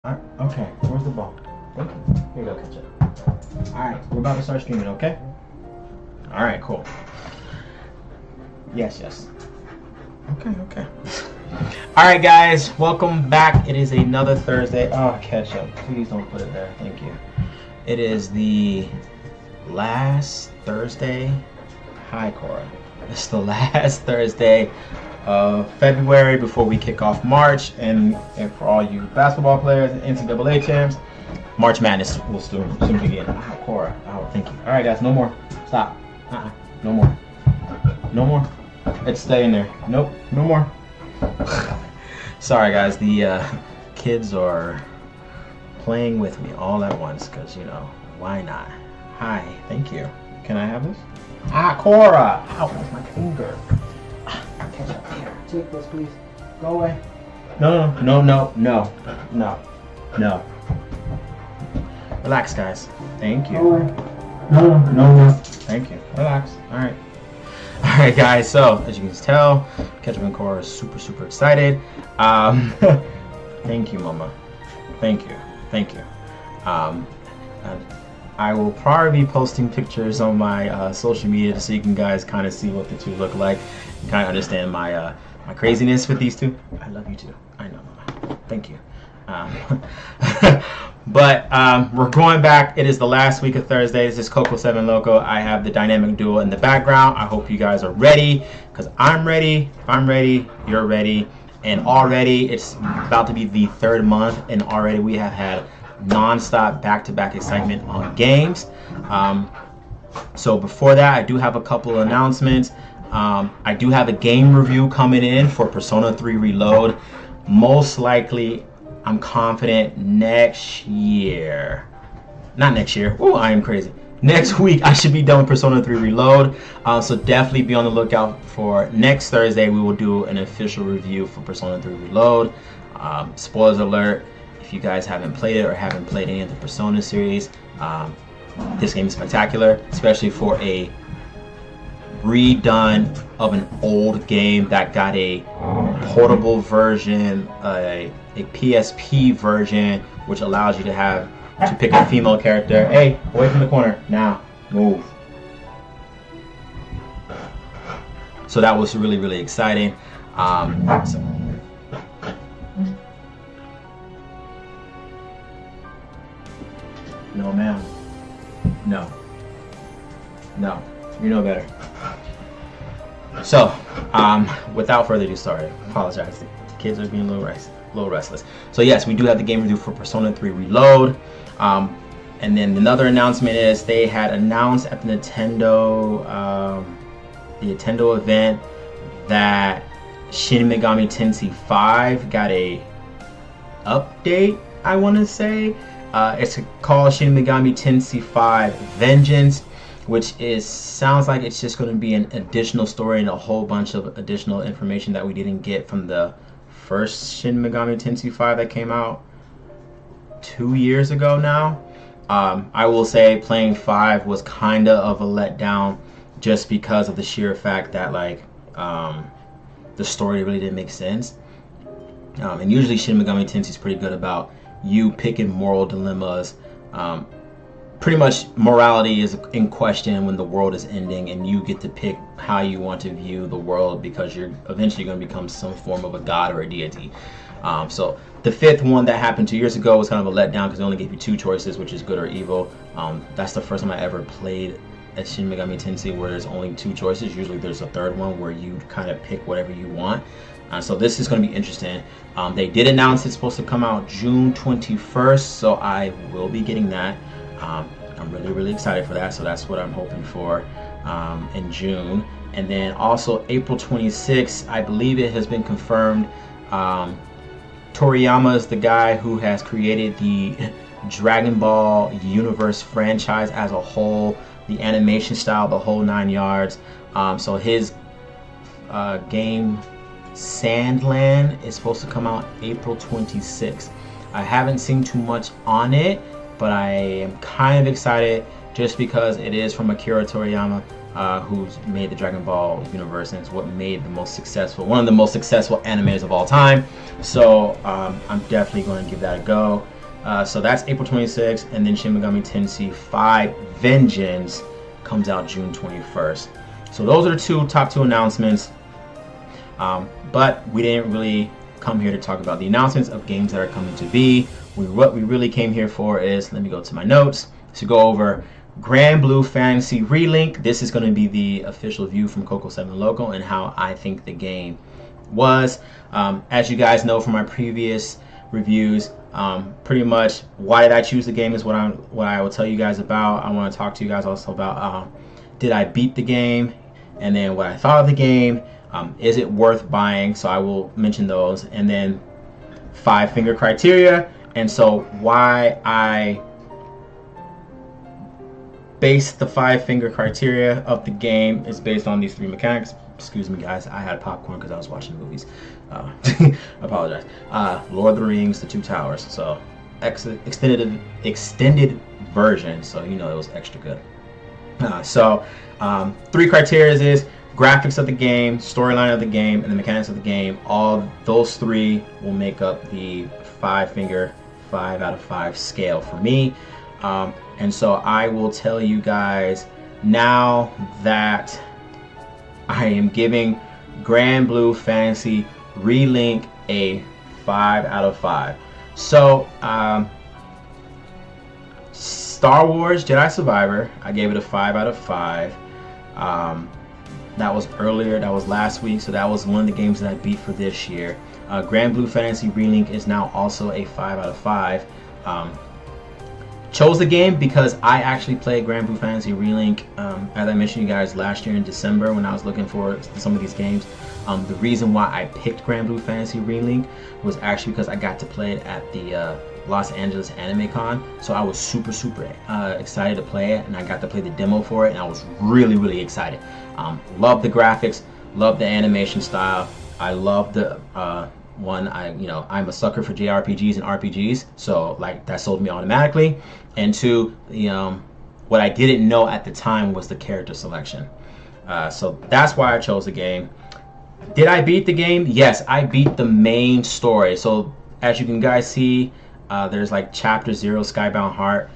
Okay, where's the ball? Thank you. Here you go, catch it. Alright, we're about to start streaming, okay? Alright, cool. Yes. Okay. Alright, guys, welcome back. It is another Thursday. Oh, ketchup. Please don't put it there. Thank you. It is the last Thursday. Hi, Cora. It's the last Thursday of February before we kick off March, and for all you basketball players and NCAA champs, March Madness will soon begin. Cora. Thank you. All right, guys, no more. Stop. No more. No more. It's staying there. Nope. No more. Sorry, guys. The kids are playing with me all at once because, you know, why not? Hi. Thank you. Can I have this? Cora. Ow, that's my finger. Catch up here. Take this, please. Go away. No. Relax, guys. Thank you. Go away. No. Thank you. Relax. All right, guys. So as you can tell, Ketchup and Cora is super excited. Thank you, Mama. Thank you. And I will probably be posting pictures on my social media so you can guys kind of see what the two look like. Kind of understand my my craziness with these two. I love you too. I know, Mama. Thank you. But we're going back. It is the last week of Thursday. This is Coco 7 Loco. I have the dynamic duo in the background. I hope you guys are ready because I'm ready. If I'm ready, you're ready. And already it's about to be the third month, and already we have had non-stop back-to-back excitement on games. So before that, I do have a couple of announcements. I do have a game review coming in for Persona 3 Reload. Most likely, I'm confident next year. Not next year. Ooh, I am crazy. Next week, I should be done with Persona 3 Reload. So definitely be on the lookout for next Thursday. We will do an official review for Persona 3 Reload. Spoilers alert. If you guys haven't played it or haven't played any of the Persona series, this game is spectacular, especially for a redone of an old game that got a portable version, a PSP version, which allows you to pick a female character. Hey, away from the corner. Now, move. So that was really exciting. No, ma'am. No. You know better. So, without further ado, sorry. I apologize. The kids are being a little restless. So yes, we do have the game review for Persona 3 Reload. And then another announcement is they had announced at the Nintendo event that Shin Megami Tensei 5 got a update, I want to say. It's called Shin Megami Tensei 5 Vengeance, which sounds like it's just going to be an additional story and a whole bunch of additional information that we didn't get from the first Shin Megami Tensei 5 that came out 2 years ago now. I will say playing 5 was kind of a letdown just because of the sheer fact that the story really didn't make sense. And usually Shin Megami Tensei is pretty good about you picking moral dilemmas. Pretty much morality is in question when the world is ending, and you get to pick how you want to view the world because you're eventually going to become some form of a god or a deity. So the fifth one that happened 2 years ago was kind of a letdown because they only gave you two choices, which is good or evil. That's the first time I ever played at Shin Megami Tensei where there's only two choices. Usually there's a third one where you kind of pick whatever you want. So this is going to be interesting. They did announce it's supposed to come out June 21st, so I will be getting that. I'm really excited for that, so that's what I'm hoping for in June. And then also April 26th, I believe it has been confirmed. Toriyama is the guy who has created the Dragon Ball universe franchise as a whole, the animation style, the whole 9 yards. So his game Sandland is supposed to come out April 26th. I haven't seen too much on it, but I am kind of excited just because it is from Akira Toriyama. who's made the Dragon Ball universe, and it's what made the most successful, one of the most successful animes of all time. So I'm definitely going to give that a go. So that's April 26th, and then Shin Megami Tensei 5 Vengeance comes out June 21st. So those are the top two announcements. But we didn't really come here to talk about the announcements of games that are coming to be. What we really came here for is, let me go to my notes, to go over Grandblue Fantasy Relink. This is going to be the official view from Coco 7 Loco and how I think the game was. As you guys know from my previous reviews, pretty much why did I choose the game is what I will tell you guys about. I want to talk to you guys also about did I beat the game, and then what I thought of the game. Is it worth buying? So I will mention those, and then 5 finger criteria. And so why I based the 5 finger criteria of the game is based on these 3 mechanics. Excuse me, guys. I had popcorn because I was watching movies. I apologize. Lord of the Rings, The Two Towers. So extended version. So you know it was extra good. 3 criteria is graphics of the game, storyline of the game, and the mechanics of the game. All those 3 will make up the 5 finger 5 out of 5 scale for me. And so I will tell you guys now that I am giving Grandblue Fantasy Relink a 5 out of 5. So Star Wars Jedi Survivor, I gave it a 5 out of 5. That was earlier, that was last week, so that was one of the games that I beat for this year. Grandblue Fantasy Relink is now also a 5 out of 5. Chose the game because I actually played Grandblue Fantasy Relink, as I mentioned you guys, last year in December when I was looking for some of these games. The reason why I picked Grandblue Fantasy Relink was actually because I got to play it at the Los Angeles Anime Con, so I was super excited to play it, and I got to play the demo for it, and I was really excited. Love the graphics, love the animation style. I love the I'm a sucker for JRPGs and RPGs, so like that sold me automatically. And 2, what I didn't know at the time was the character selection. So that's why I chose the game. Did I beat the game? Yes, I beat the main story. So as you can guys see, there's like Chapter 0, Skybound Heart.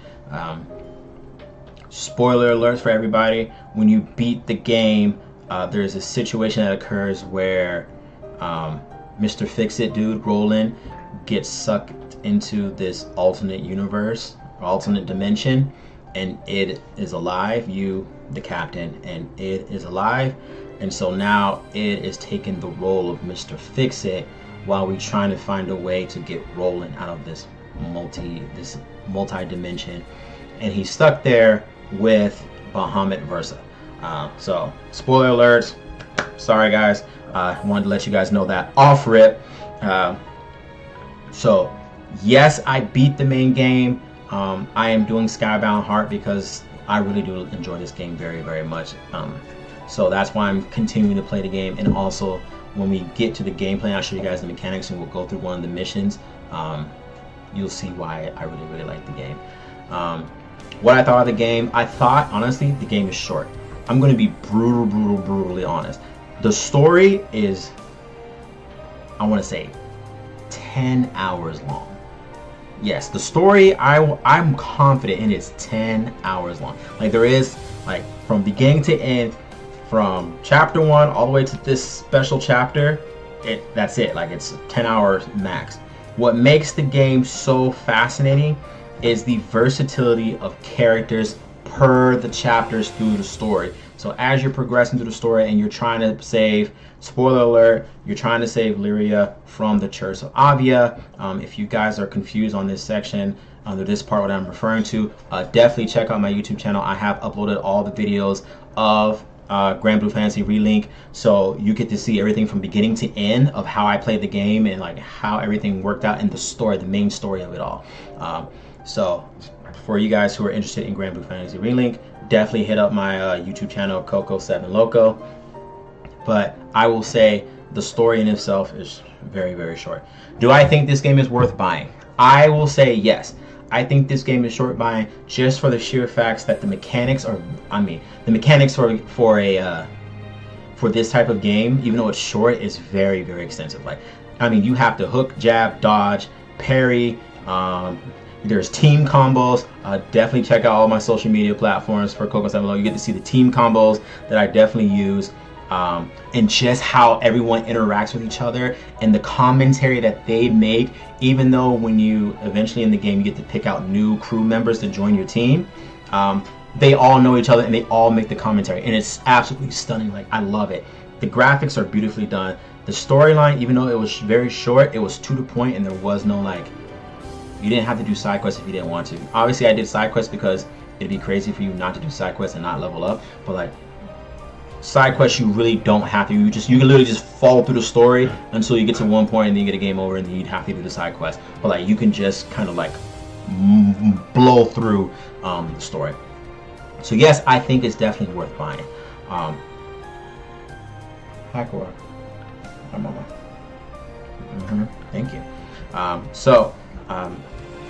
Spoiler alerts for everybody. When you beat the game, there's a situation that occurs where Mr. Fix-It dude, Roland, gets sucked into this alternate universe, alternate dimension, and it is alive. You, the captain, and it is alive. And so now it is taking the role of Mr. Fix-It while we're trying to find a way to get Roland out of this multi-dimension. And he's stuck there with Bahamut Versa. So, spoiler alerts. Sorry, guys. I wanted to let you guys know that off rip. So, yes, I beat the main game. I am doing Skybound Heart because I really do enjoy this game very much. So that's why I'm continuing to play the game. And also, when we get to the gameplay, I'll show you guys the mechanics, and we'll go through one of the missions. You'll see why I really like the game. What I thought of the game, I thought, honestly, the game is short. I'm going to be brutally honest. The story is, I want to say, 10 hours long. Yes, the story, I'm confident in it's 10 hours long. Like, there is, like, from beginning to end, from chapter 1 all the way to this special chapter, that's it. Like, it's 10 hours max. What makes the game so fascinating is the versatility of characters per the chapters through the story. So as you're progressing through the story and you're trying to save, spoiler alert, you're trying to save Lyria from the Church of Avia. If you guys are confused on this section, under this part what I'm referring to, definitely check out my YouTube channel. I have uploaded all the videos of Grandblue Fantasy Relink, so you get to see everything from beginning to end of how I played the game and like how everything worked out in the story, the main story of it all. So for you guys who are interested in Grandblue Fantasy Relink, definitely hit up my YouTube channel, Coco 7 Loco. But I will say the story in itself is very short. Do I think this game is worth buying? I will say yes. I think this game is short by just for the sheer facts that the mechanics are, the mechanics for this type of game, even though it's short, is very, very extensive. Like, you have to hook, jab, dodge, parry. There's team combos. Definitely check out all my social media platforms for Coco 7 Below. You get to see the team combos that I definitely use, and just how everyone interacts with each other and the commentary that they make. Even though when you eventually in the game you get to pick out new crew members to join your team, they all know each other and they all make the commentary, and it's absolutely stunning. Like, I love it. The graphics are beautifully done. The storyline, even though it was very short, it was to the point, and there was no like, you didn't have to do side quests if you didn't want to. Obviously I did side quests because it'd be crazy for you not to do side quests and not level up, but like, side quests you really don't have to. You can literally just follow through the story until you get to one point and then you get a game over and then you'd have to do the side quest. But like, you can just kind of like blow through the story. So yes, I think it's definitely worth buying. Hi Cora. Hi Mama. Thank you.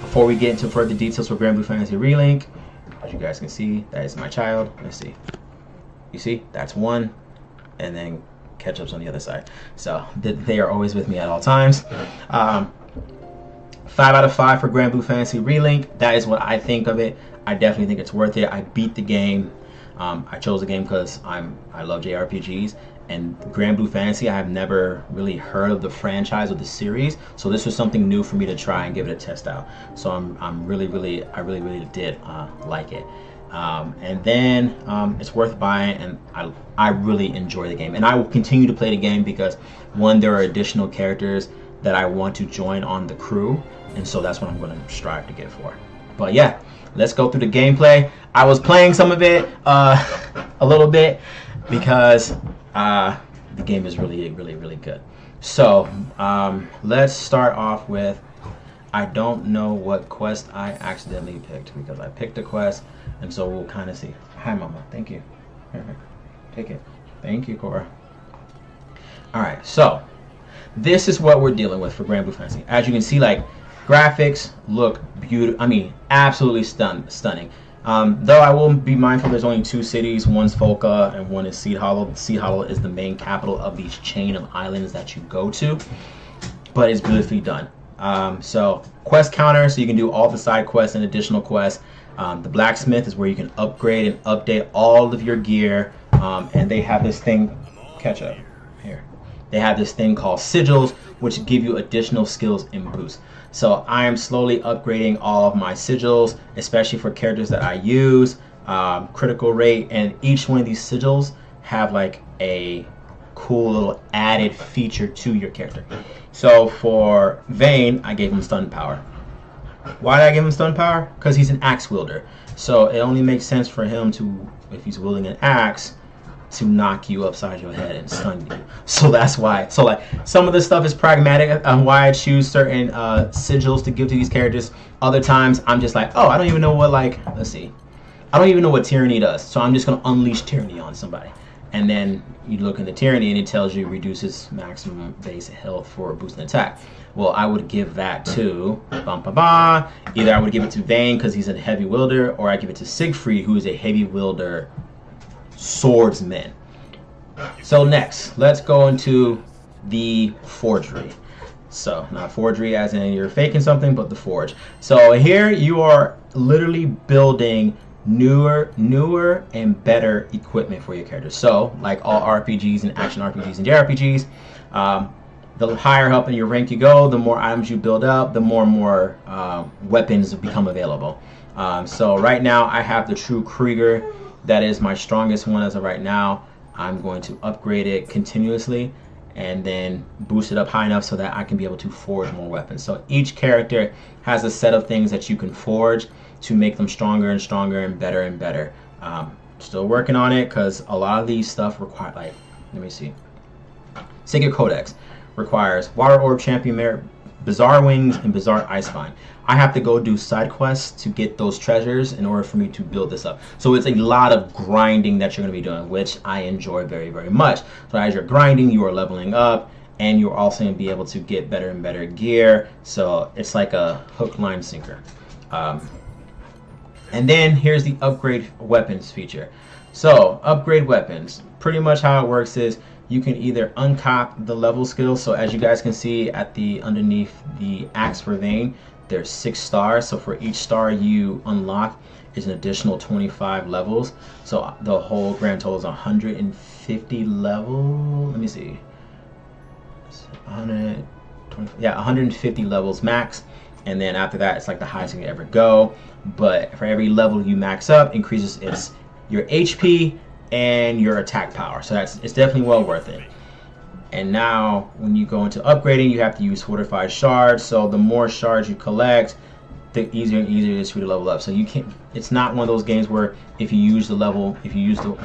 Before we get into further details for Grandblue Fantasy Relink, as you guys can see, that is my child. Let's see. You see, that's one, and then Ketchup's on the other side. So they are always with me at all times. 5 out of 5 for Grandblue Fantasy Relink. That is what I think of it. I definitely think it's worth it. I beat the game. I chose the game because I love JRPGs, and Grandblue Fantasy, I have never really heard of the franchise or the series, so this was something new for me to try and give it a test out. So I really did like it. And then it's worth buying, and I really enjoy the game, and I will continue to play the game because, one, there are additional characters that I want to join on the crew, and so that's what I'm going to strive to get for. But yeah, let's go through the gameplay. I was playing some of it a little bit because the game is really good. So let's start off with, I don't know what quest I accidentally picked because I picked a quest, and so we'll kind of see. Hi Mama, thank you. Here, take it. Thank you, Cora. Alright, so this is what we're dealing with for Grandblue Fantasy. As you can see, like, graphics look beautiful. Absolutely stunning. Though I will be mindful, there's only 2 cities. One's Folka and one is Seed Hollow. Seed Hollow is the main capital of these chain of islands that you go to, but it's beautifully done. So quest counter, so you can do all the side quests and additional quests. The blacksmith is where you can upgrade and update all of your gear, and they have this thing, catch up here. They have this thing called sigils, which give you additional skills and boosts. So I am slowly upgrading all of my sigils, especially for characters that I use, critical rate, and each one of these sigils have like a cool little added feature to your character. So for Vayne, I gave him stun power. Why did I give him stun power? Because he's an axe wielder. So it only makes sense for him to, if he's wielding an axe, to knock you upside your head and stun you. So that's why. So like, some of this stuff is pragmatic on why I choose certain sigils to give to these characters. Other times I'm just like, oh, I don't even know what, like, let's see, I don't even know what tyranny does, so I'm just gonna unleash tyranny on somebody. And then you look in the tyranny and it tells you reduces maximum base health for a boost and attack. Well, I would give that to either I would give it to Vayne because he's a heavy wielder, or I give it to Siegfried, who is a heavy wielder swordsman. So next, let's go into the forgery. So not forgery as in you're faking something, but the forge. So here you are literally building newer and better equipment for your characters. So like all RPGs and action RPGs and JRPGs, the higher up in your rank you go, the more items you build up, the more and more weapons become available. So right now I have the True Krieger. That is my strongest one as of right now. I'm going to upgrade it continuously and then boost it up high enough so that I can be able to forge more weapons. So each character has a set of things that you can forge to make them stronger and stronger and better and better. Still working on it because a lot of these stuff require, like, let me see. Sacred Codex requires Water Orb, Champion Merit, Bizarre Wings, and Bizarre Ice Vine. I have to go do side quests to get those treasures in order for me to build this up. So it's a lot of grinding that you're going to be doing, which I enjoy very, very much. So as you're grinding, you are leveling up, and you're also going to be able to get better and better gear. So it's like a hook, line, sinker. And then here's the upgrade weapons feature. So upgrade weapons, pretty much how it works is you can either uncop the level skills. So as you guys can see at the underneath the axe for Vane, there's 6 stars. So for each star you unlock is an additional 25 levels. So the whole grand total is 150 level. Let me see. 150 levels max. And then after that, it's like the highest you can ever go. But for every level you max up, increases your HP and your attack power. So it's definitely well worth it. And now when you go into upgrading, you have to use fortified shards. So the more shards you collect, the easier and easier it is for you to level up. So you can't, it's not one of those games where if you use the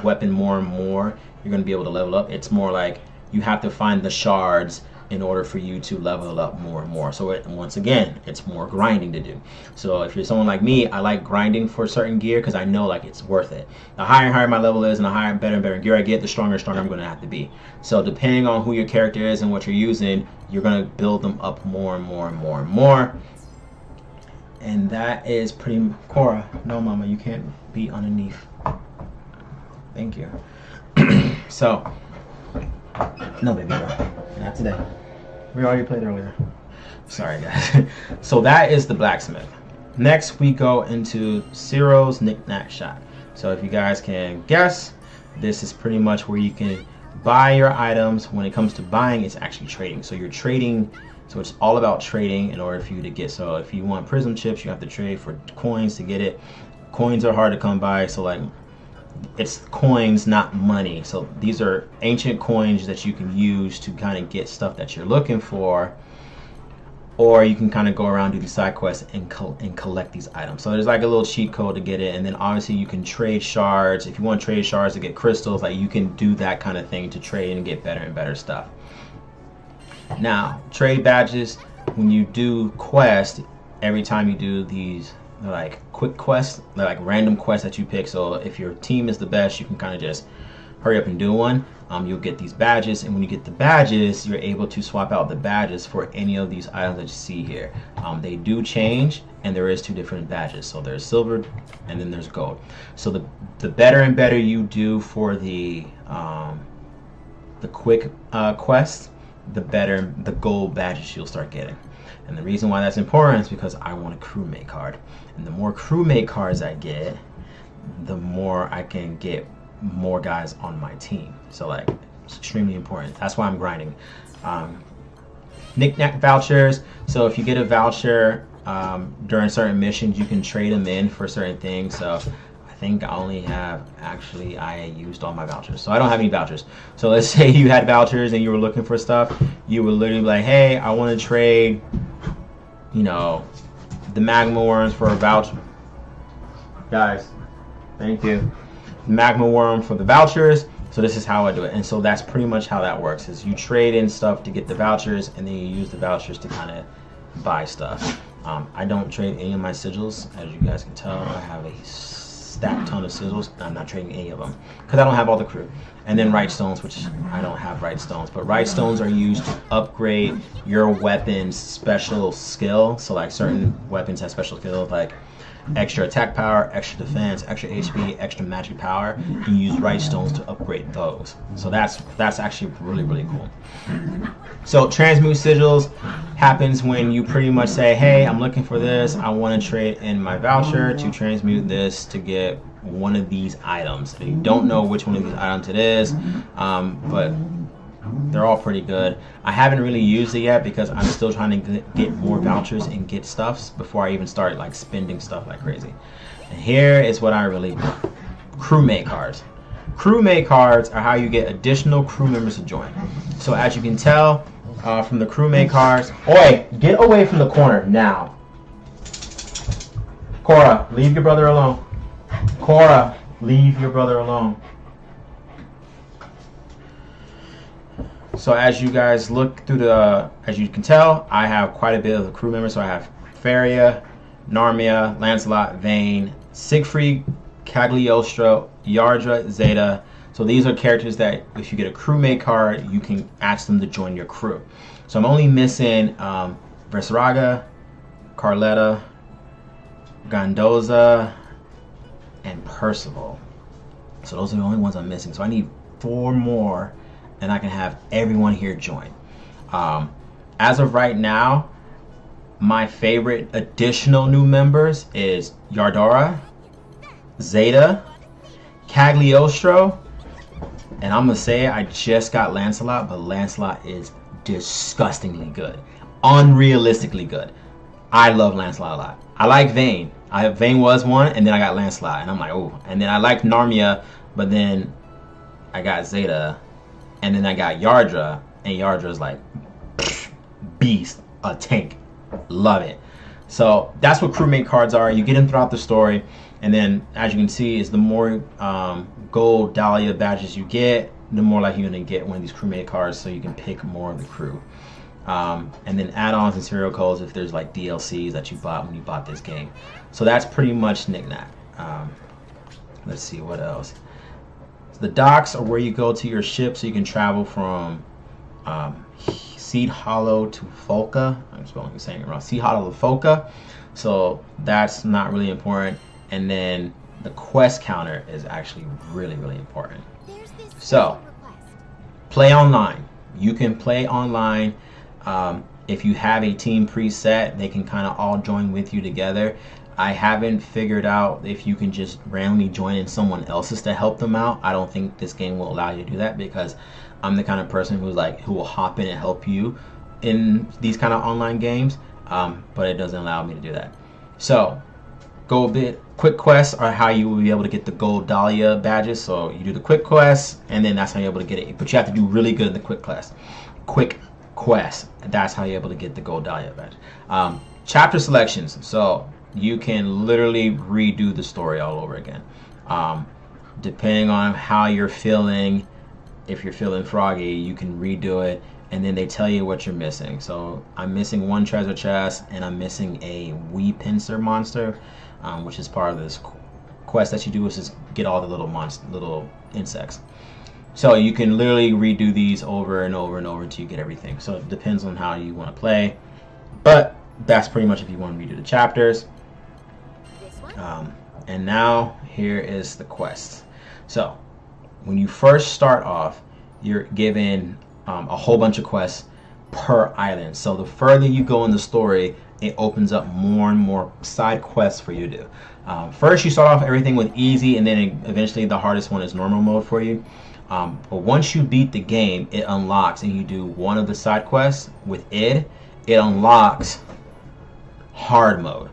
weapon more and more, you're going to be able to level up. It's more like you have to find the shards in order for you to level up more and more. So once again, it's more grinding to do. So if you're someone like me, I like grinding for certain gear because I know like it's worth it. The higher and higher my level is and the higher and better gear I get, the stronger and stronger I'm going to have to be. So depending on who your character is and what you're using, you're going to build them up more and more and more and more. And that is pretty... Cora, no mama, you can't be underneath. Thank you. So, no baby girl, not today. We already played earlier. Sorry guys. So that is the blacksmith. Next we go into Ciro's Knick-Knack Shop. So if you guys can guess, this is pretty much where you can buy your items. When it comes to buying, it's actually trading. So you're trading, so it's all about trading in order for you to get. So if you want prism chips, you have to trade for coins to get it. Coins are hard to come by, so like it's coins, not money. So these are ancient coins that you can use to kind of get stuff that you're looking for, or you can kind of go around, do these side quests and collect these items. So there's like a little cheat code to get it. And then obviously you can trade shards. If you want to trade shards to get crystals, like you can do that kind of thing to trade and get better and better stuff. Now trade badges, when you do quests, every time you do these, they're like quick quests, they're like random quests that you pick. So if your team is the best, you can kind of just hurry up and do one. You'll get these badges, and when you get the badges, you're able to swap out the badges for any of these items that you see here. They do change, and there is 2 different badges. So there's silver, and then there's gold. So the better and better you do for the quick quest, the better the gold badges you'll start getting. And the reason why that's important is because I want a crewmate card. And the more crewmate cards I get, the more I can get more guys on my team. So like, it's extremely important. That's why I'm grinding. Knick-Knack vouchers. So if you get a voucher during certain missions, you can trade them in for certain things. So I think I only have, actually I used all my vouchers. So I don't have any vouchers. So let's say you had vouchers and you were looking for stuff. You would literally be like, hey, I want to trade, you know, the magma worms for a voucher. Guys, thank you. Magma worm for the vouchers. So this is how I do it. And so that's pretty much how that works, is you trade in stuff to get the vouchers, and then you use the vouchers to kind of buy stuff. I don't trade any of my sigils. As you guys can tell, I have a stacked ton of sigils. I'm not trading any of them because I don't have all the crew. And then right stones, which I don't have right stones, but right stones are used to upgrade your weapon's special skill. So like certain weapons have special skills like extra attack power, extra defense, extra HP, extra magic power. You use right stones to upgrade those. So that's actually really, really cool. So transmute sigils happens when you pretty much say, hey, I'm looking for this. I want to trade in my voucher to transmute this to get one of these items. And you don't know which one of these items it is, but they're all pretty good. I haven't really used it yet because I'm still trying to get more vouchers and get stuffs before I even start like spending stuff like crazy. And here is what I really want. Crewmate cards. Crewmate cards are how you get additional crew members to join. So as you can tell from the crewmate cards, oi, get away from the corner now. Cora, leave your brother alone. Cora, leave your brother alone. So as you guys look through the, as you can tell, I have quite a bit of the crew members. So I have Faria, Narmia, Lancelot, Vane, Siegfried, Cagliostro, Yardra, Zeta. So these are characters that if you get a crewmate card, you can ask them to join your crew. So I'm only missing Versaraga, Carletta, Gondoza, and Percival. So those are the only ones I'm missing. So I need 4 more, and I can have everyone here join. As of right now, my favorite additional new members is Yardora, Zeta, Cagliostro, and I'm gonna say I just got Lancelot, but Lancelot is disgustingly good, unrealistically good. I love Lancelot a lot. I like Vayne. Vayne was one, and then I got Lancelot, and I'm like, oh. And then I like Narmia, but then I got Zeta, and then I got Yardra, and Yardra's like beast, a tank. Love it. So that's what crewmate cards are. You get them throughout the story, and then as you can see, is the more gold Dahlia badges you get, the more likely you're gonna get one of these crewmate cards, so you can pick more of the crew. And then add-ons and serial codes if there's like DLCs that you bought when you bought this game. So that's pretty much knick-knack. Let's see what else. So the docks are where you go to your ship, so you can travel from Seed Hollow to Folka. I'm saying it wrong. Seed Hollow to Folka. So that's not really important. And then the quest counter is actually really, really important. So play online. You can play online. If you have a team preset, they can kind of all join with you together. I haven't figured out if you can just randomly join in someone else's to help them out. I don't think this game will allow you to do that, because I'm the kind of person who will hop in and help you in these kind of online games, but it doesn't allow me to do that. So quick quests are how you will be able to get the gold Dahlia badges. So you do the quick quests, and then that's how you're able to get it. But you have to do really good in the quick quest. That's how you're able to get the gold Dahlia badge. Chapter selections. So you can literally redo the story all over again, depending on how you're feeling. If you're feeling froggy, you can redo it, and then they tell you what you're missing. So I'm missing 1 treasure chest, and I'm missing a wee pincer monster, which is part of this quest that you do, is just get all the little insects. So you can literally redo these over and over and over until you get everything. So it depends on how you want to play, but that's pretty much if you want to redo the chapters. And now here is the quest. So when you first start off, you're given a whole bunch of quests per island. So the further you go in the story, it opens up more and more side quests for you to do. First, you start off everything with easy, and then eventually the hardest one is normal mode for you. But once you beat the game, it unlocks, and you do one of the side quests with it unlocks hard mode.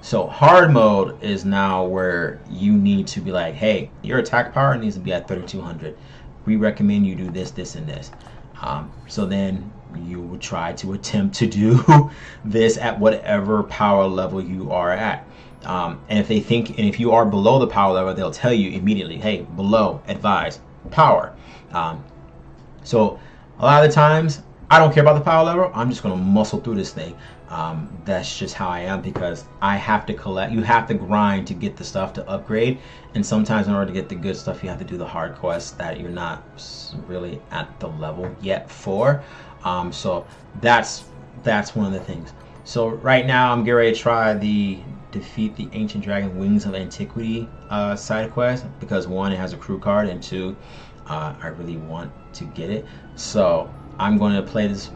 So hard mode is now where you need to be like, hey, your attack power needs to be at 3200. We recommend you do this, this, and this. So then you would try to attempt to do this at whatever power level you are at. And if you are below the power level, they'll tell you immediately, hey, below, advise, power. So a lot of the times, I don't care about the power level. I'm just going to muscle through this thing. That's just how I am, because I have to collect. You have to grind to get the stuff to upgrade, and sometimes in order to get the good stuff, you have to do the hard quests that you're not really at the level yet for. So that's one of the things. So right now I'm getting ready to try the defeat the ancient dragon Wings of Antiquity side quest, because 1, it has a crew card, and 2, I really want to get it. So I'm going to play this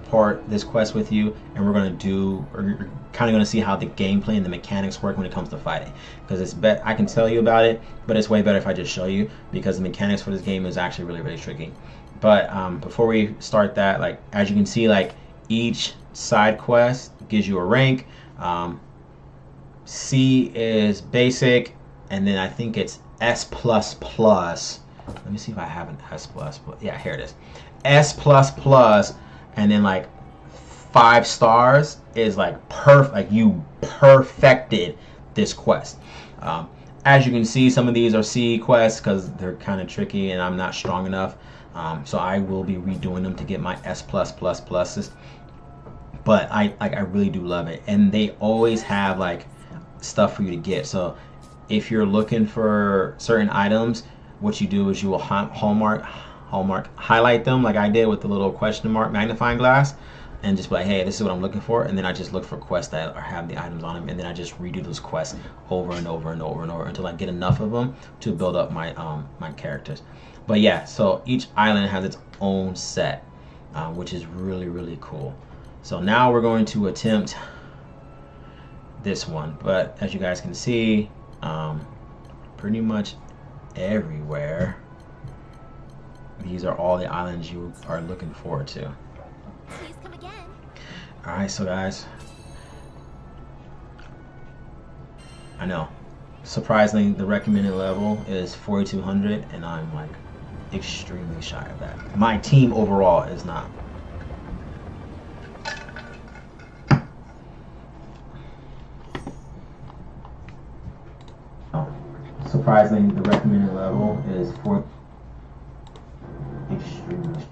quest with you, and we're kind of going to see how the gameplay and the mechanics work when it comes to fighting. Because I can tell you about it, but it's way better if I just show you, because the mechanics for this game is actually really, really tricky. But before we start that, like as you can see, like each side quest gives you a rank. C is basic, and then I think it's S++. Let me see if I have an S++. Yeah, here it is. S++, and then like 5 stars is like perfect. Like you perfected this quest. As you can see, some of these are C quests because they're kind of tricky, and I'm not strong enough. So I will be redoing them to get my S++. But I really do love it, and they always have like stuff for you to get. So if you're looking for certain items, what you do is you will hallmark highlight them like I did with the little question mark magnifying glass. and just be like, hey, this is what I'm looking for, and then I just look for quests that have the items on them, and then I just redo those quests over and over and over and over until I get enough of them to build up my my characters. But yeah, so each island has its own set, which is really cool. So now we're going to attempt this one, but as you guys can see, pretty much everywhere, these are all the islands you are looking forward to. Please come again. Alright, so guys, I know, surprisingly, the recommended level is 4200, and I'm like extremely shy of that. My team overall is not. Surprisingly, the recommended level is extremely.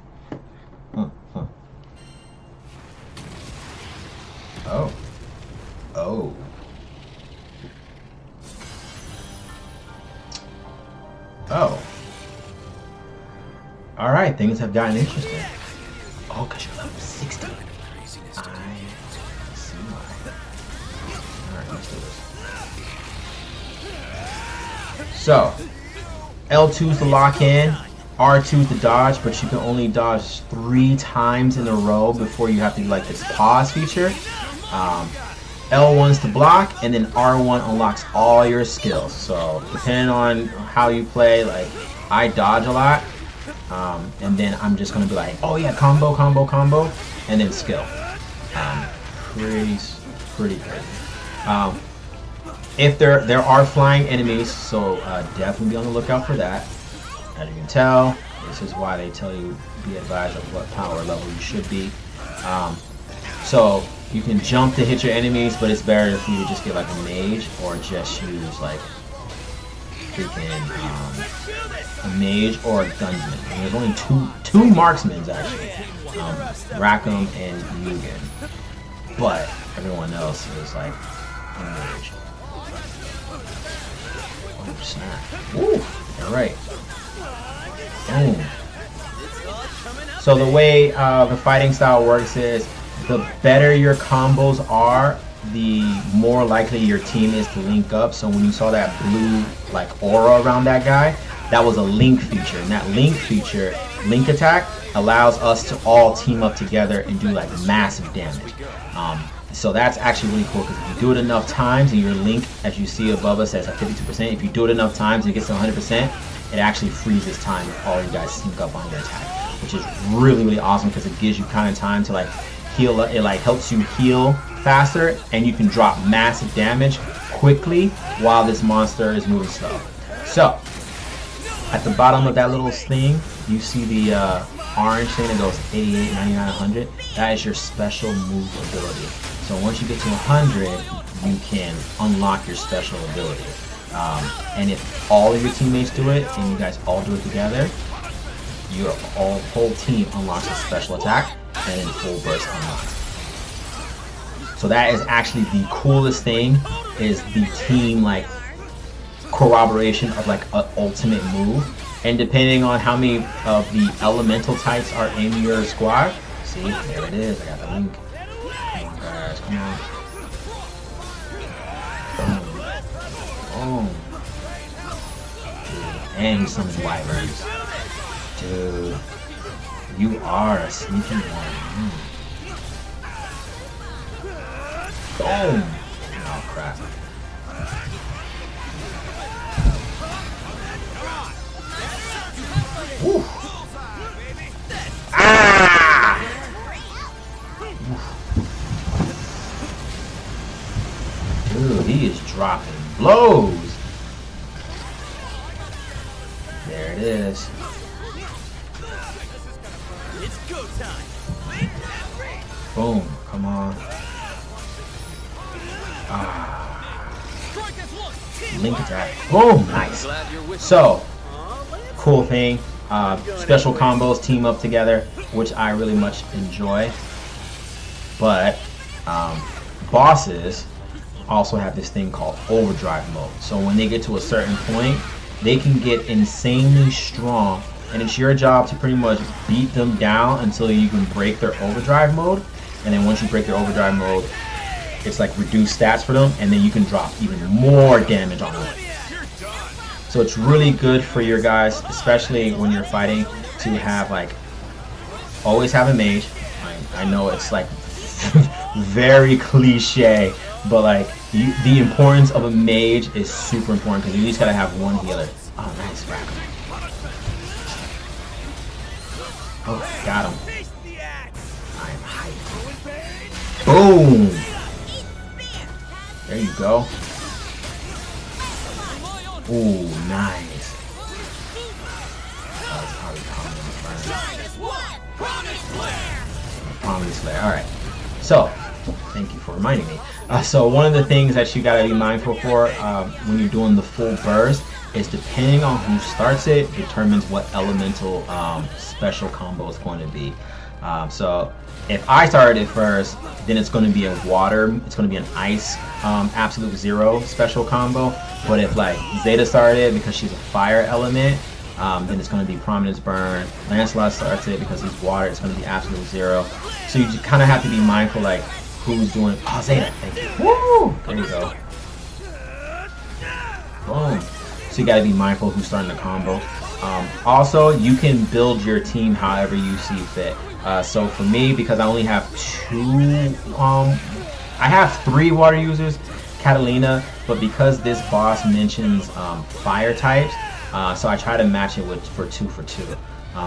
Oh. Oh. Oh. Alright, things have gotten interesting. Oh, because you're level 60. I see why. Alright, let's do this. So, L2 is to lock in, R2 is to dodge, but you can only dodge 3 times in a row before you have to do like this pause feature. L1 is to block, and then R1 unlocks all your skills. So depending on how you play, like I dodge a lot, and then I'm just gonna be like, oh yeah, combo, and then skill. Pretty crazy. If there are flying enemies, so definitely be on the lookout for that. As you can tell, this is why they tell you be advised of what power level you should be. So you can jump to hit your enemies, but it's better if you just get like a mage or just use like freaking a mage or a gunman. And there's only two marksmen actually, Rackham and Mugen, but everyone else is like a mage. Oh snap! Woo! All right. Boom. So the way the fighting style works is, the better your combos are, the more likely your team is to link up. So when you saw that blue like aura around that guy, that was a link feature. And that link feature, link attack, allows us to all team up together and do like massive damage. So that's actually really cool, because if you do it enough times and your link, as you see above us, says at 52%, if you do it enough times and it gets to 100%, it actually freezes time if all you guys sync up on your attack, which is really awesome, because it gives you kind of time to like heal. It like helps you heal faster, and you can drop massive damage quickly while this monster is moving slow. So at the bottom of that little thing, you see the orange thing that goes 88, 99, 100. That is your special move ability. So once you get to 100, you can unlock your special ability. And if all of your teammates do it, and you guys all do it together, your whole team unlocks a special attack, and then full burst unlocks. So that is actually the coolest thing, is the team like corroboration of like an ultimate move. And depending on how many of the elemental types are in your squad, see, there it is. I got the link. Come on, guys, come on. Boom. Dude, and he summons wyverns. Dude, you are a sneaky one. Boom. Oh crap. Woo. Ah! Dude, he is dropping blows. There it is. Boom, come on. Link attack. Boom, nice. So, cool thing. Special combos team up together, which I really much enjoy. But bosses also have this thing called overdrive mode. So when they get to a certain point, they can get insanely strong, and it's your job to pretty much beat them down until you can break their overdrive mode. and then once you break your overdrive mode, it's like reduced stats for them, and then you can drop even more damage on them. So it's really good for your guys, especially when you're fighting, to have like always have a mage. I know it's like very cliche, but like the importance of a mage is super important because you just gotta have one healer. Oh, nice rack. Oh, got him. I am hyped. Boom! There you go. Ooh, nice. That was probably Prominence Flare. Alright. So, thank you for reminding me. So one of the things that you gotta be mindful for when you're doing the full burst is depending on who starts it, determines what elemental special combo is going to be. So if I started it first, then it's going to be a water, it's going to be an ice absolute zero special combo. But if like Zeta started it because she's a fire element, then it's going to be Prominence Burn. Lancelot starts it because he's water, it's going to be absolute zero. So you just kind of have to be mindful like who's doing. Oh, Zeta, thank you. Woo! There you go. Boom. So you got to be mindful who's starting the combo. Also, you can build your team however you see fit. So for me, because I only have I have 3 water users, Catalina, but because this boss mentions fire types, so I try to match it with for 2 for 2.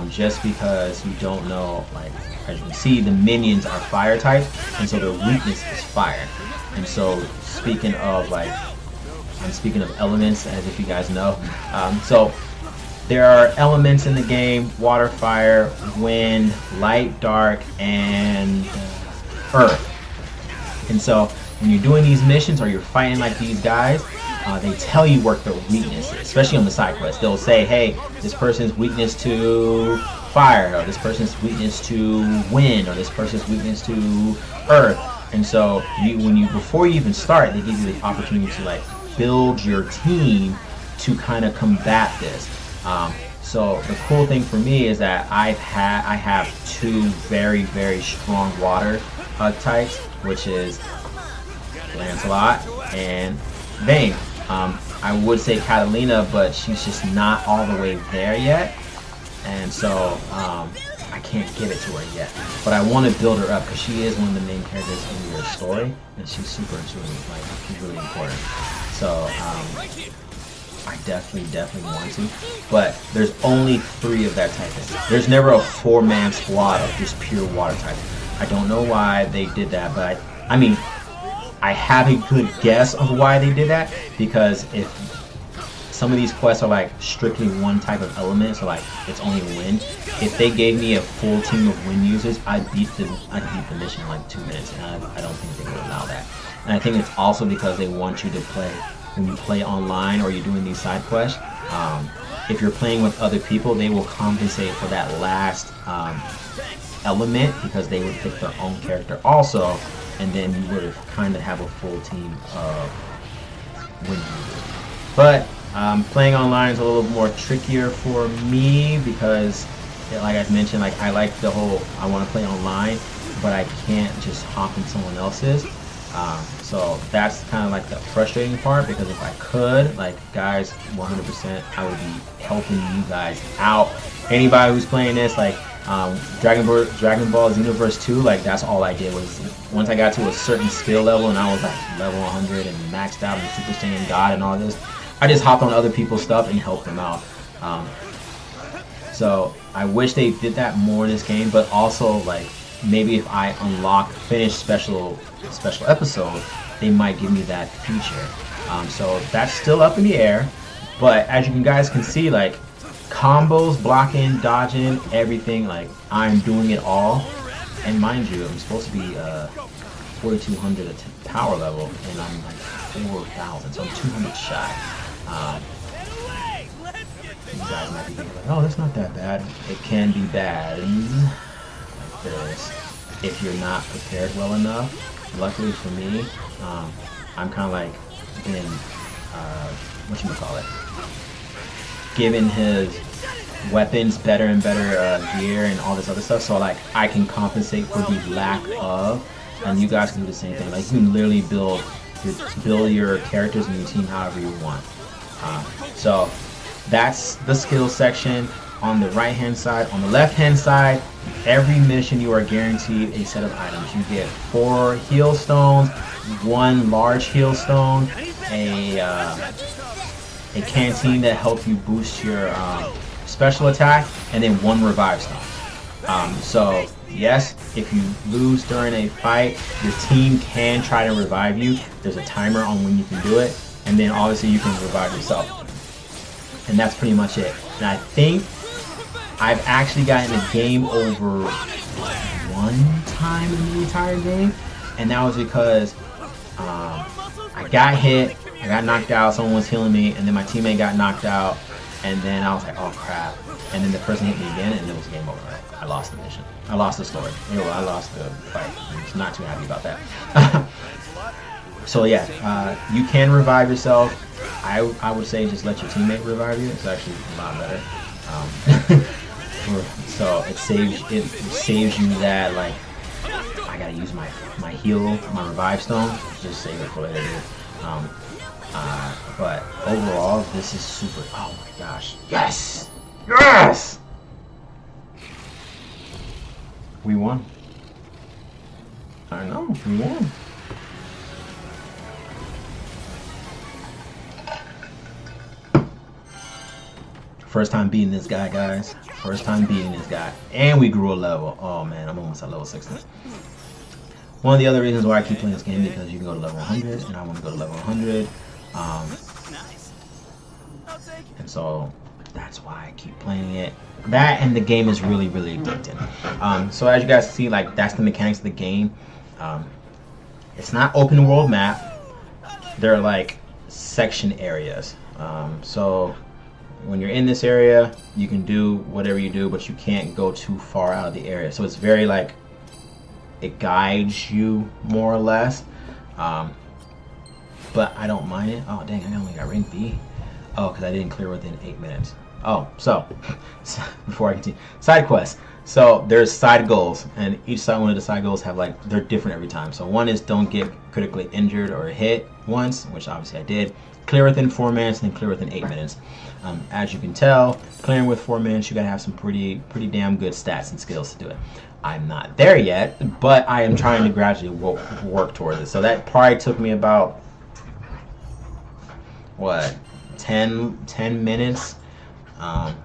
Just because you don't know, like as you can see, the minions are fire types, and so their weakness is fire. And so speaking of like, I'm speaking of elements, as if you guys know. So there are elements in the game: water, fire, wind, light, dark, and earth. And so when you're doing these missions or you're fighting like these guys, they tell you what their weakness is, especially on the side quests. They'll say, hey, this person's weakness to fire, or this person's weakness to wind, or this person's weakness to earth. And so before you even start, they give you the opportunity to like build your team to kind of combat this. So the cool thing for me is that I have 2 very, very strong water types, which is Lancelot and Vayne. I would say Catalina, but she's just not all the way there yet, and so I can't give it to her yet. But I want to build her up because she is one of the main characters in your story, and she's super intuitive, like she's really important. So I definitely want to, but there's only 3 of that type. There's never a 4-man squad of just pure water type. I don't know why they did that, but I mean, I have a good guess of why they did that, because if some of these quests are like strictly one type of element, so like it's only wind, if they gave me a full team of wind users, I'd beat the mission in like 2 minutes, and I don't think they would allow that. And I think it's also because they want you to play, when you play online or you're doing these side quests, if you're playing with other people, they will compensate for that last element because they would pick their own character also, and then you would kind of have a full team of wind users. But playing online is a little more trickier for me because, like I mentioned, like I like the whole, I want to play online, but I can't just hop in someone else's. So that's kind of like the frustrating part, because if I could, like guys, 100%, I would be helping you guys out. Anybody who's playing this, like Dragon Ball Xenoverse 2, like that's all I did was, once I got to a certain skill level and I was like level 100 and maxed out and Super Saiyan God and all this, I just hopped on other people's stuff and helped them out. So I wish they did that more in this game, but also like maybe if I finish special episode, they might give me that feature. So that's still up in the air, but as you guys can see, like combos, blocking, dodging, everything, like I'm doing it all. And mind you, I'm supposed to be 4,200 power level, and I'm like 4,000, so I'm 200 shy. You guys might be thinking like, oh, that's not that bad. It can be bad. Like this, if you're not prepared well enough. Luckily for me, I'm kind of like been, given his weapons better and better gear and all this other stuff, so like I can compensate for the lack of and you guys can do the same thing. Like, you can literally build your characters and your team however you want. So that's the skills section on the right hand side. On the left hand side, every mission you are guaranteed a set of items. You get 4 heal stones, 1 large heal stone, a canteen that helps you boost your special attack, and then 1 revive stone. So yes, if you lose during a fight, your team can try to revive you. There's a timer on when you can do it, and then obviously you can revive yourself. And that's pretty much it. And I think I've actually gotten a game over 1 time in the entire game, and that was because I got hit, I got knocked out, someone was healing me, and then my teammate got knocked out, and then I was like, oh crap. And then the person hit me again, and it was game over. I lost the mission. I lost the story. Anyway, I lost the fight. I'm not too happy about that. So yeah, you can revive yourself. I would say just let your teammate revive you. It's actually a lot better. So it saves you that, like, I gotta use my heal, my revive stone. Just save it for later. But overall, this is super. Oh my gosh! Yes! Yes! We won. I know, we won. First time beating this guy, guys. First time beating this guy. And we grew a level. Oh man, I'm almost at level 60. One of the other reasons why I keep playing this game, because you can go to level 100, and I want to go to level 100. And so that's why I keep playing it. That, and the game is really, really addicting. So as you guys see, like, that's the mechanics of the game. It's not open world map. They're like section areas. So when you're in this area, you can do whatever you do, but you can't go too far out of the area. So it's very, like, it guides you more or less. But I don't mind it. Oh dang, I only got rank B. Oh, because I didn't clear within 8 minutes. Oh, so before I continue, side quests. So there's side goals, and each side, one of the side goals have, like, they're different every time. So one is don't get critically injured or hit once, which obviously I did. Clear within 4 minutes, and then clear within 8 minutes. As you can tell, clearing with 4 minutes, you gotta have some pretty damn good stats and skills to do it. I'm not there yet, but I am trying to gradually work towards it. So that probably took me about, what, 10 minutes.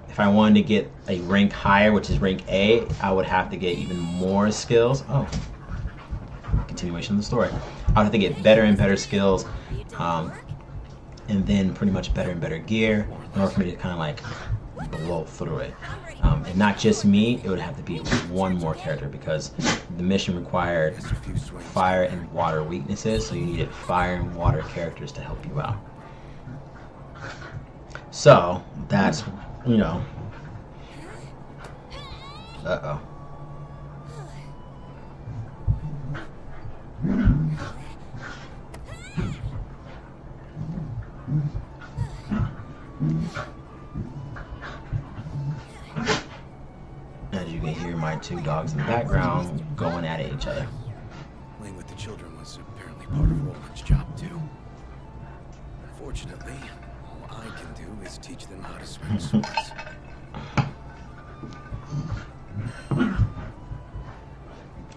If I wanted to get a rank higher, which is rank A, I would have to get even more skills. Oh, continuation of the story. I would have to get better and better skills, and then pretty much better and better gear in order for me to kind of like blow through it. And not just me, it would have to be one more character, because the mission required fire and water weaknesses, so you needed fire and water characters to help you out. So that's, you know, uh-oh. As you can hear my 2 dogs in the background going at each other. Playing with the children was apparently part of Roland's job too. Unfortunately, all I can do is teach them how to swing swords.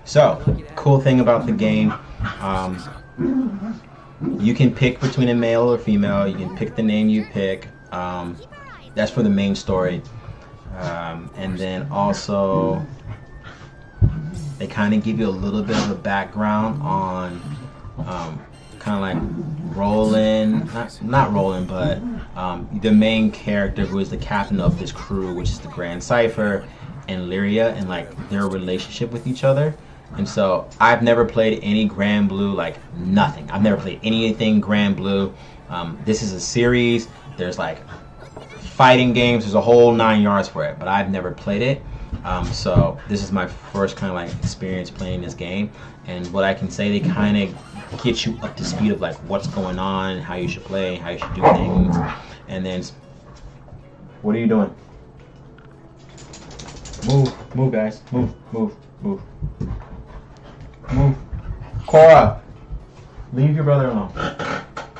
So, cool thing about the game, you can pick between a male or female. You can pick the name you pick. That's for the main story. And then also, they kind of give you a little bit of a background on kind of like Roland, not Roland, but the main character who is the captain of this crew, which is the Grand Cypher, and Lyria, and like their relationship with each other. And so I've never played any Grandblue, like nothing. I've never played anything Grandblue. This is a series. There's like fighting games. There's a whole 9 yards for it, but I've never played it. So this is my first kind of like experience playing this game. And what I can say, they kind of get you up to speed of like what's going on, how you should play, how you should do things. And then, what are you doing? Move, guys, move. Move. Cora, leave your brother alone.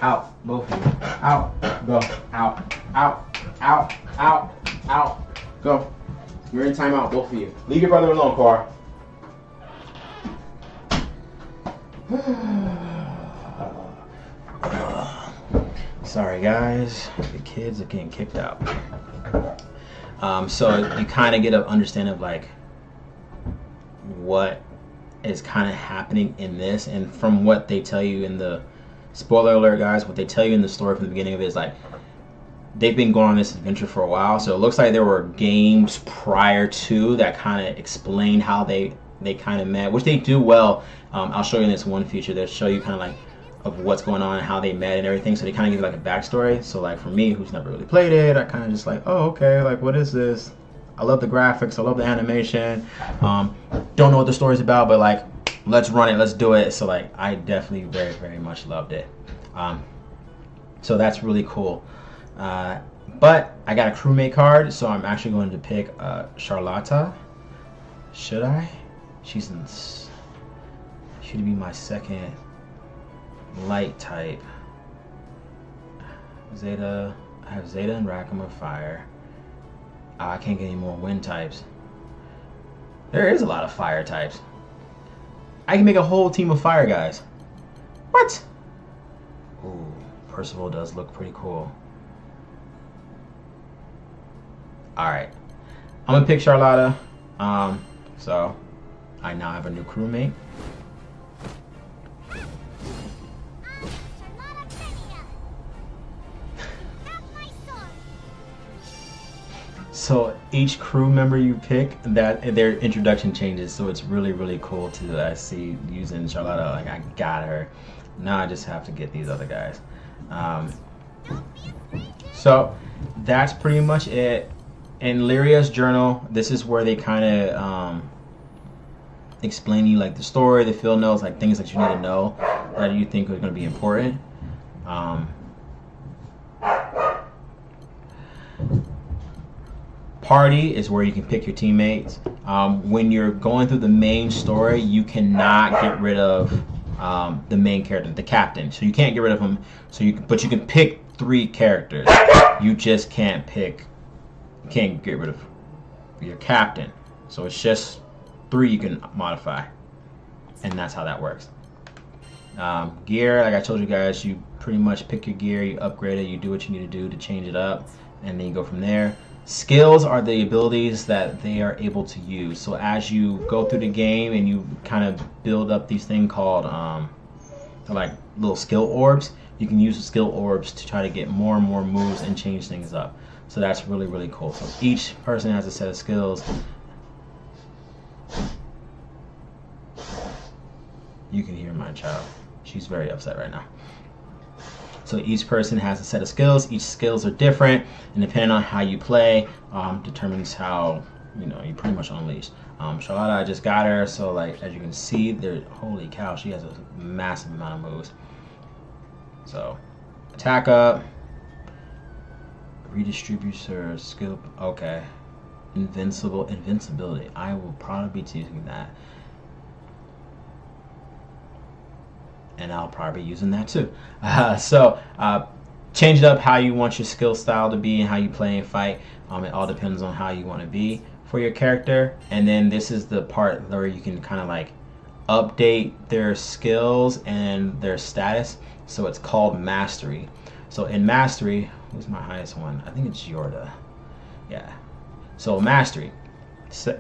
Out, both of you. Out, go. Out, out, out, out, out. Go. You're in timeout, both of you. Leave your brother alone, Cora. Sorry, guys. The kids are getting kicked out. So you kind of get an understanding of like what is kind of happening in this, and from what they tell you in the spoiler alert, guys, what they tell you in the story from the beginning of it is like they've been going on this adventure for a while. So it looks like there were games prior to that kind of explain how they kind of met, which they do well. I'll show you in this one feature that show you kind of like of what's going on and how they met and everything. So they kind of give like a backstory. So like for me, who's never really played it, I kind of just like, oh, okay, like what is this? I love the graphics, I love the animation. Don't know what the story's about, but like let's run it, let's do it. So like I definitely very, very much loved it. So that's really cool. But I got a crewmate card, so I'm actually going to pick Charlotta. Should I? Should be my second light type. Zeta. I have Zeta and Rackham of fire. I can't get any more wind types. There is a lot of fire types. I can make a whole team of fire guys. What? Ooh, Percival does look pretty cool. Alright. I'm gonna pick Charlotta. So I now have a new crewmate. So each crew member you pick, that their introduction changes, so it's really, really cool to see using Charlotta. Like I got her. Now I just have to get these other guys. So that's pretty much it. In Lyria's journal, this is where they kind of explain to you like the story, the field notes, like things that you need to know that you think are going to be important. Party is where you can pick your teammates. When you're going through the main story, you cannot get rid of the main character, the captain. So you can't get rid of him. But you can pick 3 characters. You just can't get rid of your captain. So it's just 3 you can modify, and that's how that works. Gear, like I told you guys, you pretty much pick your gear, you upgrade it, you do what you need to do to change it up, and then you go from there. Skills are the abilities that they are able to use. So as you go through the game and you kind of build up these things called like little skill orbs, you can use the skill orbs to try to get more and more moves and change things up. So that's really, really cool. So each person has a set of skills. You can hear my child. She's very upset right now. So each person has a set of skills. Each skills are different, and depending on how you play, determines how you pretty much unleash. Charlotta, I just got her, so like as you can see, there. Holy cow, she has a massive amount of moves. So attack up, redistribute her skill. Okay, invincibility. I will probably be using that. And I'll probably be using that too. Change it up how you want your skill style to be and how you play and fight. It all depends on how you want to be for your character. And then this is the part where you can kind of like update their skills and their status. So it's called mastery. So in mastery, who's my highest one? I think it's Yorda. Yeah. So mastery,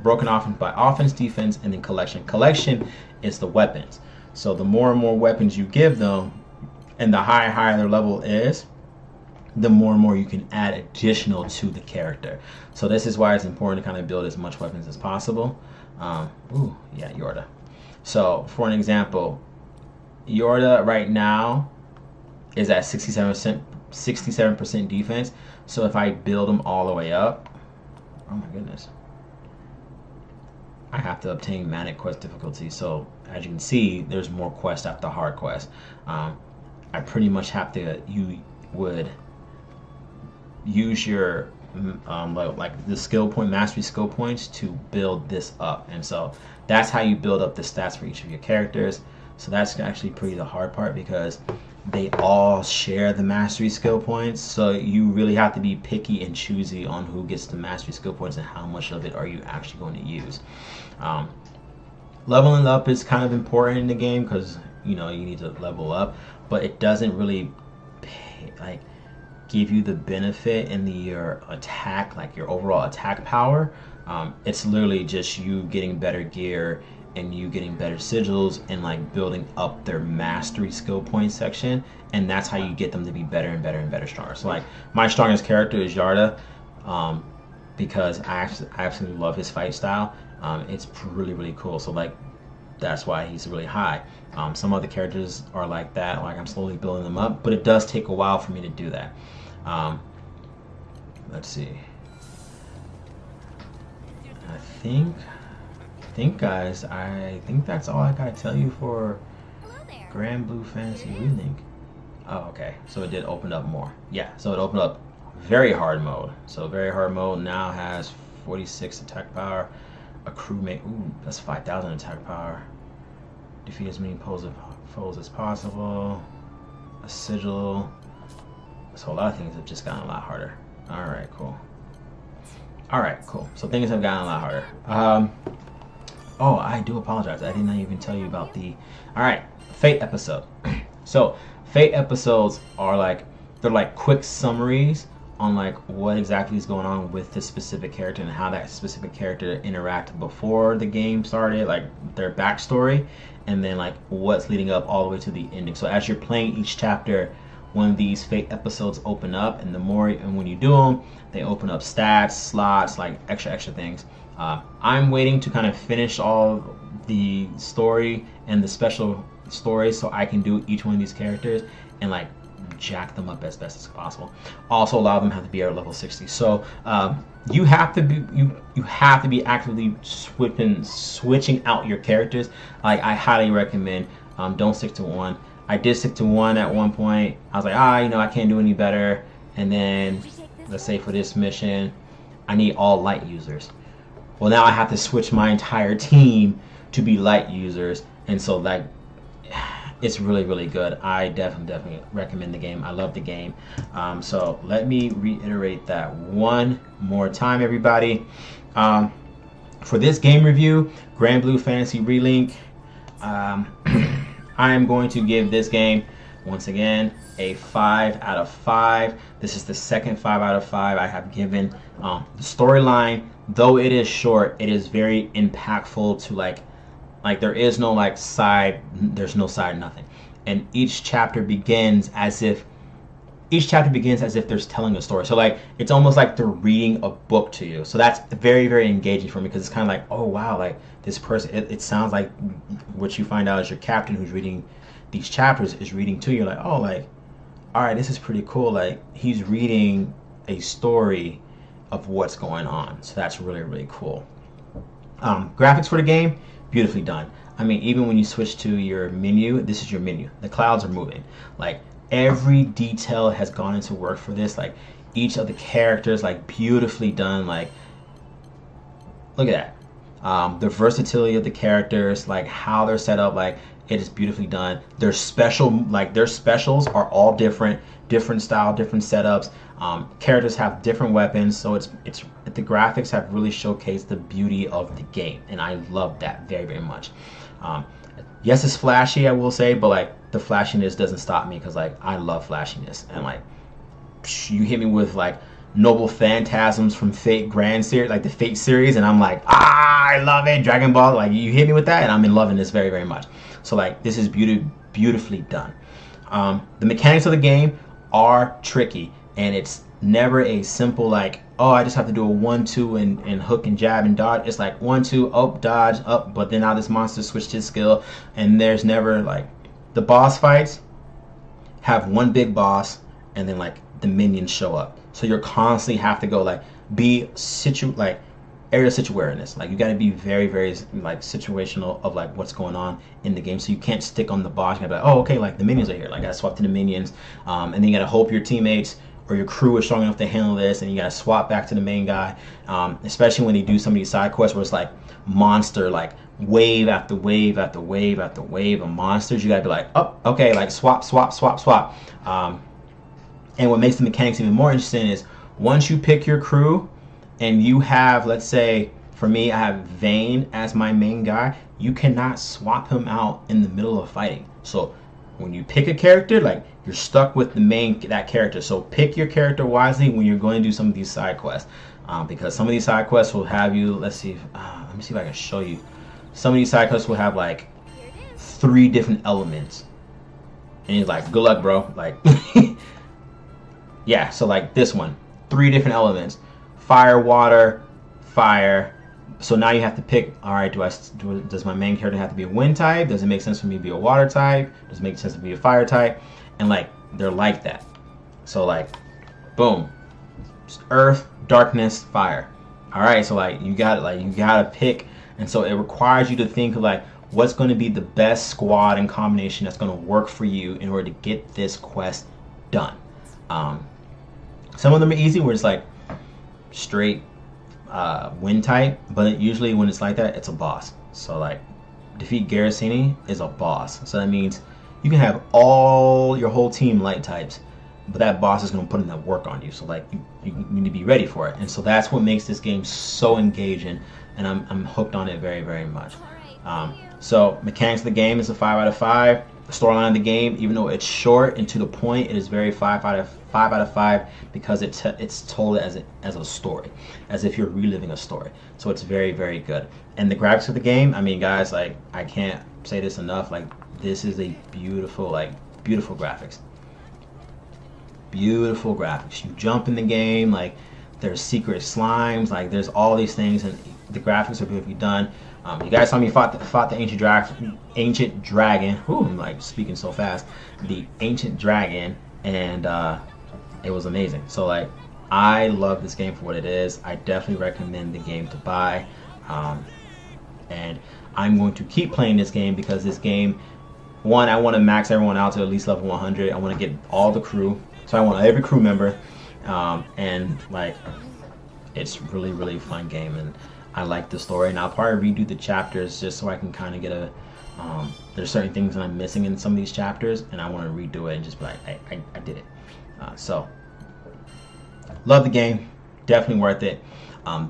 broken off by offense, defense, and then collection. Collection is the weapons. So the more and more weapons you give them, and the higher their level is, the more and more you can add additional to the character. So this is why it's important to kind of build as much weapons as possible. Ooh, yeah, Yorda. So for an example, Yorda right now is at 67% defense. So if I build them all the way up, oh my goodness, I have to obtain Manic Quest difficulty. So as you can see, there's more quests after hard quest. I pretty much have to, you would use your like the skill point, mastery skill points to build this up. And so that's how you build up the stats for each of your characters. So that's actually pretty the hard part, because they all share the mastery skill points. So you really have to be picky and choosy on who gets the mastery skill points and how much of it are you actually going to use. Leveling up is kind of important in the game, because you need to level up, but it doesn't really give you the benefit in your attack, like your overall attack power. It's literally just you getting better gear and you getting better sigils and like building up their mastery skill point section, and that's how you get them to be better and better and better stronger. So like my strongest character is Yarda, because I absolutely love his fight style. It's really, really cool. So like that's why he's really high. Some other characters are like that, like I'm slowly building them up, but it does take a while for me to do that. Let's see. I think guys, I think that's all I gotta tell you for Grandblue Fantasy Relink. Oh, okay. So it did open up more. Yeah, so it opened up very hard mode. So very hard mode now has 46 attack power. A crewmate, ooh, that's 5,000 attack power. Defeat as many foes as possible. A sigil. So a lot of things have just gotten a lot harder. Alright, cool. Alright, cool. So things have gotten a lot harder. Oh, I do apologize. I did not even tell you about the... Alright, Fate episode. So, Fate episodes are like... They're like quick summaries on like what exactly is going on with this specific character and how that specific character interacted before the game started, like their backstory, and then like what's leading up all the way to the ending. So as you're playing each chapter, when these Fate episodes open up, and when you do them, they open up stats, slots, like extra things. I'm waiting to kind of finish all the story and the special stories so I can do each one of these characters and like jack them up as best as possible. Also, a lot of them have to be at level 60. So you have to be actively switching out your characters. Like I highly recommend, don't stick to one. I did stick to one at one point. I was like, I can't do any better. And then let's say for this mission, I need all light users. Well, now I have to switch my entire team to be light users, and so like it's really, really good. I definitely recommend the game. I love the game. So let me reiterate that one more time, everybody. For this game review, Grandblue Fantasy Relink, I am going to give this game, once again, a 5 out of 5. This is the second 5 out of 5 I have given. The storyline, though it is short, it is very impactful to like there is no like side, there's no side nothing. And each chapter begins as if there's telling a story. So like it's almost like they're reading a book to you. So that's very, very engaging for me, because it's kind of like, oh wow, like this person, it sounds like what you find out is your captain who's reading these chapters is reading to you. Like, oh, like, all right, this is pretty cool. Like he's reading a story of what's going on. So that's really, really cool. Graphics for the game, beautifully done. I mean, even when you switch to your menu, this is your menu. The clouds are moving. Like every detail has gone into work for this. Like each of the characters, like beautifully done. Like look at that. The versatility of the characters, like how they're set up, like it is beautifully done. Their specials are all different style, different setups. Characters have different weapons, so it's the graphics have really showcased the beauty of the game, and I love that very, very much. Yes, it's flashy, I will say, but like the flashiness doesn't stop me, because like I love flashiness, and like you hit me with like Noble Phantasms from Fate Grand Series, like the Fate series, and I'm like, I love it. Dragon Ball, like you hit me with that, and I'm in loving this very, very much. So like this is beautifully done. The mechanics of the game are tricky, and it's never a simple like, oh, I just have to do a 1-2 and hook and jab and dodge. It's like 1-2, up, dodge, up, but then now this monster switched his skill, and there's never like the boss fights have one big boss, and then like the minions show up. So you're constantly have to go like area situ awareness. Like you got to be very, very like situational of like what's going on in the game. So you can't stick on the boss. You gotta be like, oh, okay, like the minions are here. Like I gotta swap to the minions, and then you gotta hope your teammates or your crew is strong enough to handle this, and you gotta swap back to the main guy. Especially when they do some of these side quests where it's like monster, like wave after wave after wave after wave of monsters. You gotta be like, oh, okay, like swap, swap, swap, swap. And what makes the mechanics even more interesting is once you pick your crew and you have, let's say, for me, I have Vayne as my main guy, you cannot swap him out in the middle of fighting. So when you pick a character, like, you're stuck with that character. So pick your character wisely when you're going to do some of these side quests, because some of these side quests will have you. Let me see if I can show you. Some of these side quests will have like 3 different elements, and you're like, good luck, bro. Like, yeah. So like this one, 3 different elements: fire, water, fire. So now you have to pick, all right, does my main character have to be a wind type? Does it make sense for me to be a water type? Does it make sense to be a fire type? And like, they're like that. So like, boom, earth, darkness, fire. All right, so like, you gotta pick. And so it requires you to think of like, what's going to be the best squad and combination that's going to work for you in order to get this quest done. Some of them are easy, where it's like straight wind type, but usually when it's like that, it's a boss. So like, defeat Garricini is a boss, so that means you can have all your whole team light types, but that boss is going to put in that work on you. So like, you need to be ready for it. And so that's what makes this game so engaging, and I'm hooked on it very, very much. So mechanics of the game is a 5 out of 5. The storyline of the game, even though it's short and to the point, it is very 5 out of 5 because it's told as a story, as if you're reliving a story. So it's very, very good. And the graphics of the game, I mean, guys, like, I can't say this enough. Like, this is a beautiful graphics. Beautiful graphics. You jump in the game, like, there's secret slimes, like, there's all these things, and the graphics are beautifully done. You guys saw me fought the ancient dragon. Ooh, I'm like speaking so fast. The ancient dragon, and it was amazing. So like, I love this game for what it is. I definitely recommend the game to buy, and I'm going to keep playing this game because this game, one, I want to max everyone out to at least level 100. I want to get all the crew, so I want every crew member, and like, it's really, really fun game, and I like the story, and I'll probably redo the chapters just so I can kind of get a there's certain things that I'm missing in some of these chapters, and I want to redo it and just be like, I did it. So love the game, definitely worth it.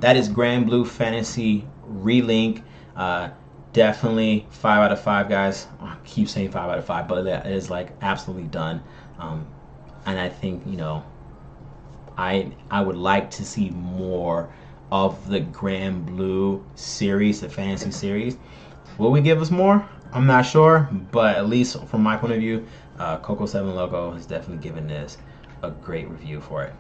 That is Grandblue Fantasy Relink. Definitely 5 out of 5, guys. I keep saying 5 out of 5, but it is like absolutely done. And I think, you know, I would like to see more of the Grandblue series, the fantasy series. Will we give us more? I'm not sure, but at least from my point of view, Coco 7 Loco has definitely given this a great review for it.